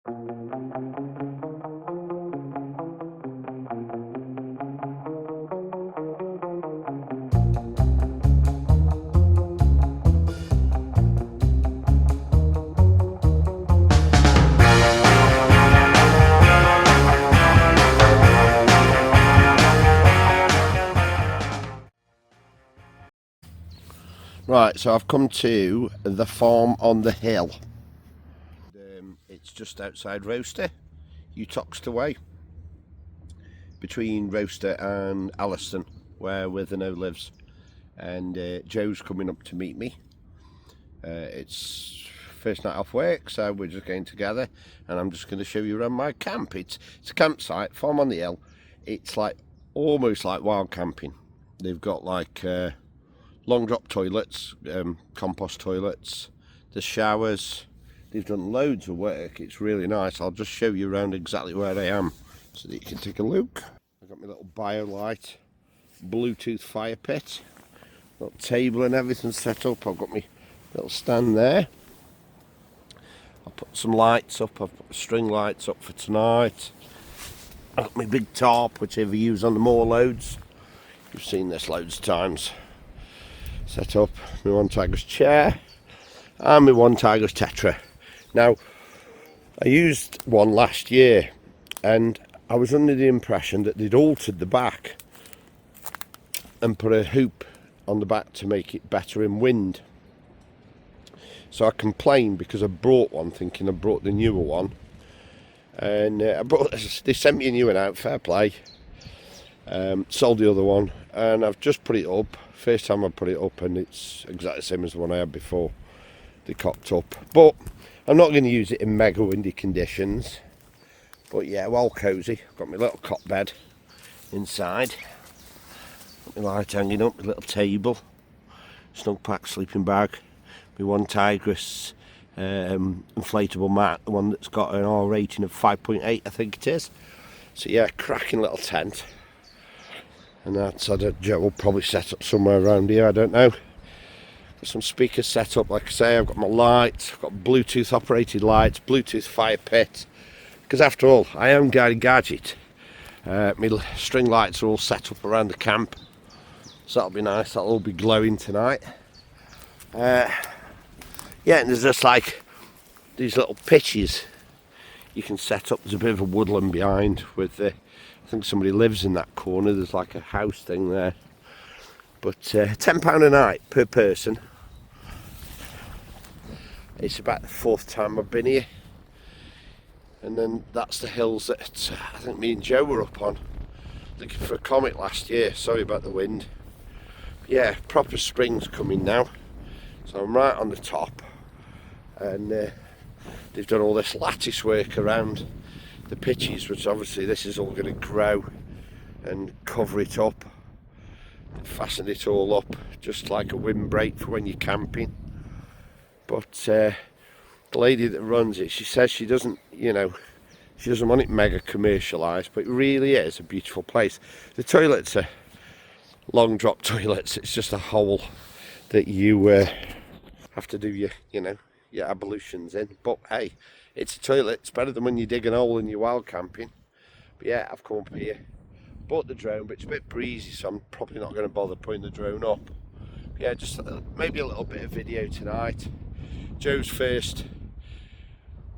Right, so I've come to the farm on the hill. It's just outside Rowster, Uttoxeter Way, between Rowster and Alliston, where Withenow lives. And Joe's coming up to meet me. It's first night off work, so we're just getting together, and I'm just going to show you around my camp. It's a campsite, farm on the hill. It's like almost like wild camping. They've got like long drop toilets, compost toilets, the showers. They've done loads of work. It's really nice. I'll just show you around exactly where I am so that you can take a look. I've got my little BioLite Bluetooth fire pit, little table and everything set up. I've got my little stand there. I'll put some lights up. I've put string lights up for tonight. I've got my big tarp, which I use on the moor loads. You've seen this loads of times. Set up my One Tigers chair and my One Tigers Tetra. Now, I used one last year and I was under the impression that they'd altered the back and put a hoop on the back to make it better in wind. So I complained because I brought one thinking I brought the newer one, and they sent me a new one out, fair play. Sold the other one and I've just put it up. First time I put it up, and it's exactly the same as the one I had before they cocked up. But I'm not going to use it in mega windy conditions. But yeah, well cosy. I've got my little cot bed inside. Got my light hanging up, my little table, snug pack sleeping bag, my One Tigers inflatable mat, the one that's got an R rating of 5.8, I think it is. So yeah, cracking little tent. And that's, Joe will probably set up somewhere around here, I don't know. Got some speakers set up, like I say. I've got my lights, I've got Bluetooth operated lights, Bluetooth fire pit. Because after all, I am Guy Gadget. My string lights are all set up around the camp. So that'll be nice, that'll all be glowing tonight. Yeah, and there's just like these little pitches you can set up. There's a bit of a woodland behind with the, I think somebody lives in that corner. There's like a house thing there. But £10 a night per person. It's about the 4th time I've been here. And then that's the hills that I think me and Joe were up on, looking for a comet last year. Sorry about the wind. But yeah, proper spring's coming now. So I'm right on the top. And they've done all this lattice work around the pitches, which obviously this is all going to grow and cover it up, fasten it all up just like a windbreak for when you're camping. But the lady that runs it, she says she doesn't, you know, she doesn't want it mega commercialised, but it really is a beautiful place. The toilets are long drop toilets. It's just a hole that you have to do your, you know, your ablutions in. But hey, it's a toilet. It's better than when you dig an hole and you're wild camping. But yeah, I've come up here, bought the drone, but it's a bit breezy, so I'm probably not going to bother putting the drone up. But yeah, just maybe a little bit of video tonight. Joe's first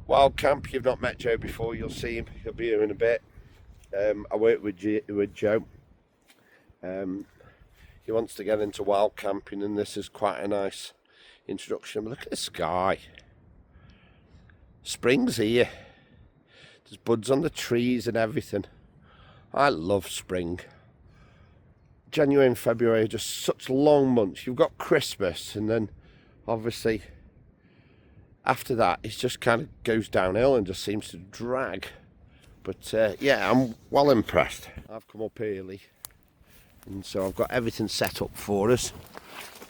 wild camp. You've not met Joe before, you'll see him. He'll be here in a bit. I work with Joe. He wants to get into wild camping, and this is quite a nice introduction. But look at the sky. Spring's here. There's buds on the trees and everything. I love spring. January and February are just such long months. You've got Christmas, and then obviously after that it just kind of goes downhill and just seems to drag. But yeah, I'm well impressed. I've come up early, and so I've got everything set up for us.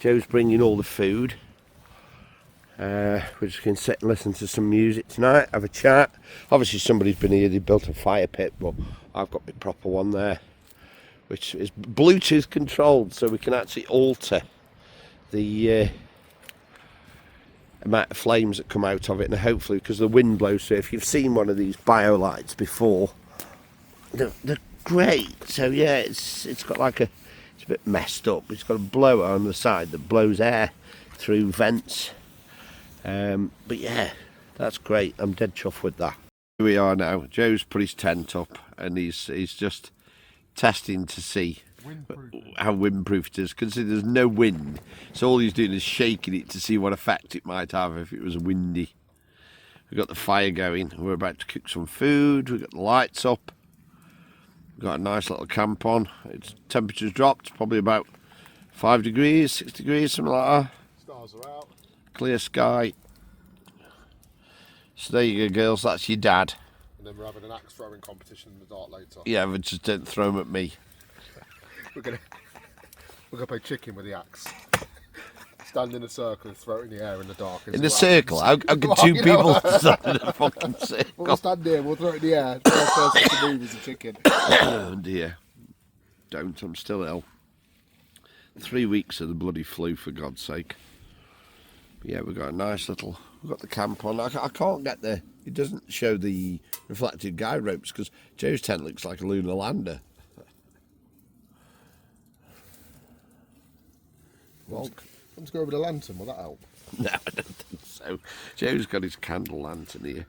Joe's bringing all the food. We're just going to sit and listen to some music tonight, have a chat. Obviously somebody's been here, they built a fire pit, but I've got the proper one there, which is Bluetooth controlled, so we can actually alter the amount of flames that come out of it, and hopefully, because the wind blows, so if you've seen one of these biolights before, they're great. So yeah, it's got like it's a bit messed up. It's got a blower on the side that blows air through vents. But yeah, that's great. I'm dead chuffed with that. Here we are now. Joe's put his tent up and he's just testing to see how windproof it is. Considering there's no wind, so all he's doing is shaking it to see what effect it might have if it was windy. We've got the fire going. We're about to cook some food. We've got the lights up. We've got a nice little camp on. Its temperature's dropped, probably about 5 degrees, 6 degrees, something like that. Stars are out. Clear sky. So there you go, girls. That's your dad. And then we're having an axe throwing competition in the dark later. Yeah, but just don't throw them at me. We're gonna play chicken with the axe. Stand in a circle and throw it in the air in the dark. In a circle? How can two people stand in a fucking circle? We'll stand there, we'll throw it in the air. The first person to move is a chicken. Oh dear. Don't, I'm still ill. 3 weeks of the bloody flu, for God's sake. But yeah, we've got a nice little... We've got the camp on. I can't get the... It doesn't show the reflected guide ropes because Joe's tent looks like a lunar lander. Well, let's go over the lantern, will that help? No, I don't think so. Joe's got his candle lantern here.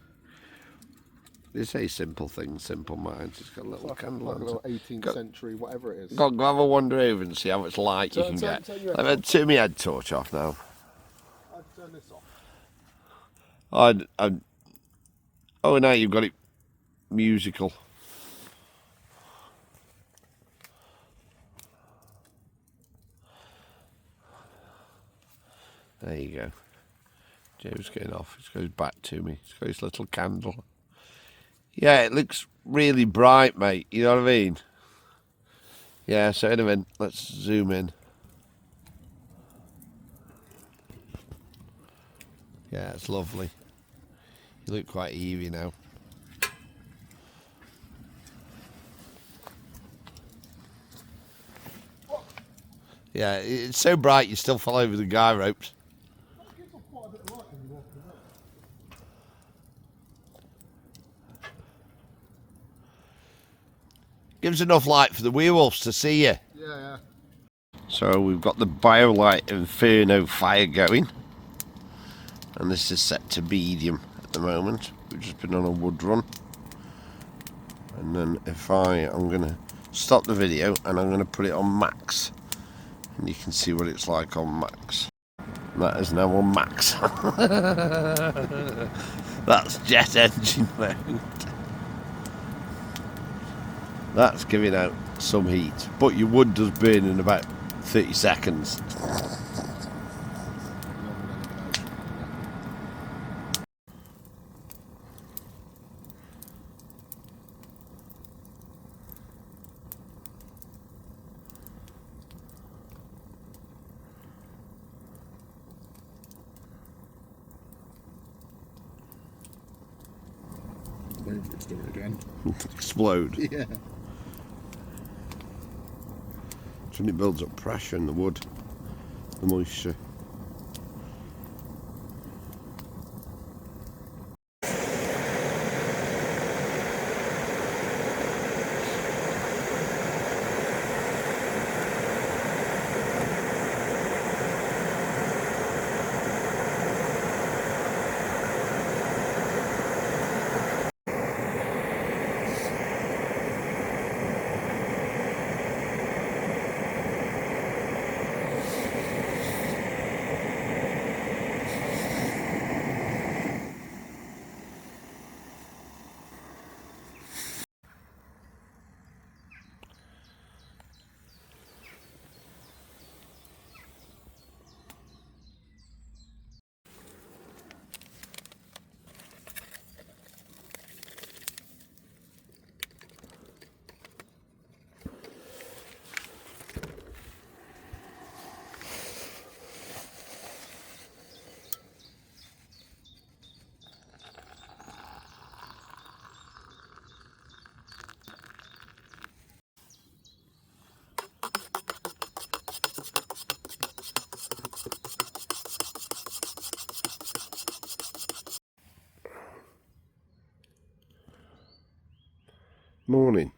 They say simple things, simple minds. It's got a little candle lantern. Like a little 18th century, whatever it is. Go have a wander over and see how much light you can get. Turn my head torch off now. I'd turn this off. Oh, now you've got it musical. There you go. Joe's getting off. He goes back to me. He's got his little candle. Yeah, it looks really bright, mate. You know what I mean? Yeah, so anyway, let's zoom in. Yeah, it's lovely. You look quite eerie now. Yeah, it's so bright you still fall over the guy ropes. Gives enough light for the werewolves to see you. Yeah. So we've got the BioLite Inferno fire going. And this is set to medium at the moment. We've just been on a wood run. And then I'm going to stop the video and I'm going to put it on max. And you can see what it's like on max. And that is now on max. That's jet engine mode. That's giving out some heat. But your wood does burn in about 30 seconds. Wait for it to do it again. Explode. Yeah. So it builds up pressure in the wood, the moisture. morning.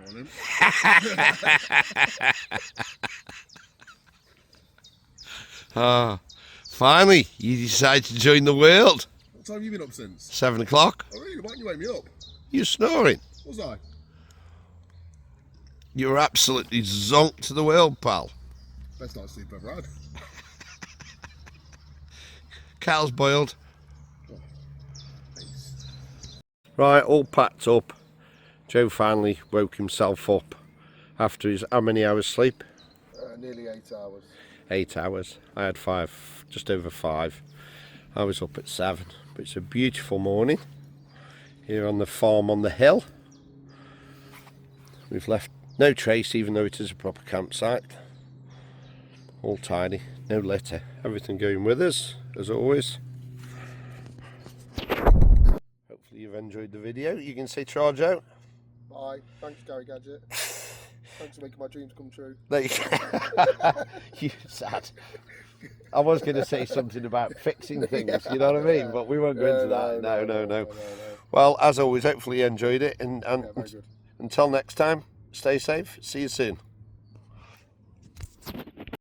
Morning. Ah, finally, you decided to join the world. What time have you been up since? 7 o'clock. Oh really? Why didn't you wake me up? You're snoring. Was I? You were absolutely zonked to the world, pal. Best night's sleep I've ever had. Carl's boiled. Nice. Right, all packed up. Joe finally woke himself up after his how many hours sleep? Nearly 8 hours. 8 hours. I had 5, just over 5. I was up at 7. But it's a beautiful morning here on the farm on the hill. We've left no trace, even though it is a proper campsite. All tidy, no litter, everything going with us as always. Hopefully you've enjoyed the video. You can say charge out. Bye. Thanks, Gary Gadget. Thanks for making my dreams come true. There you go. You sad. I was going to say something about fixing things, you know what I mean? But we won't go into that. No. Well, as always, hopefully you enjoyed it. And Yeah, very good. until next time, stay safe. See you soon.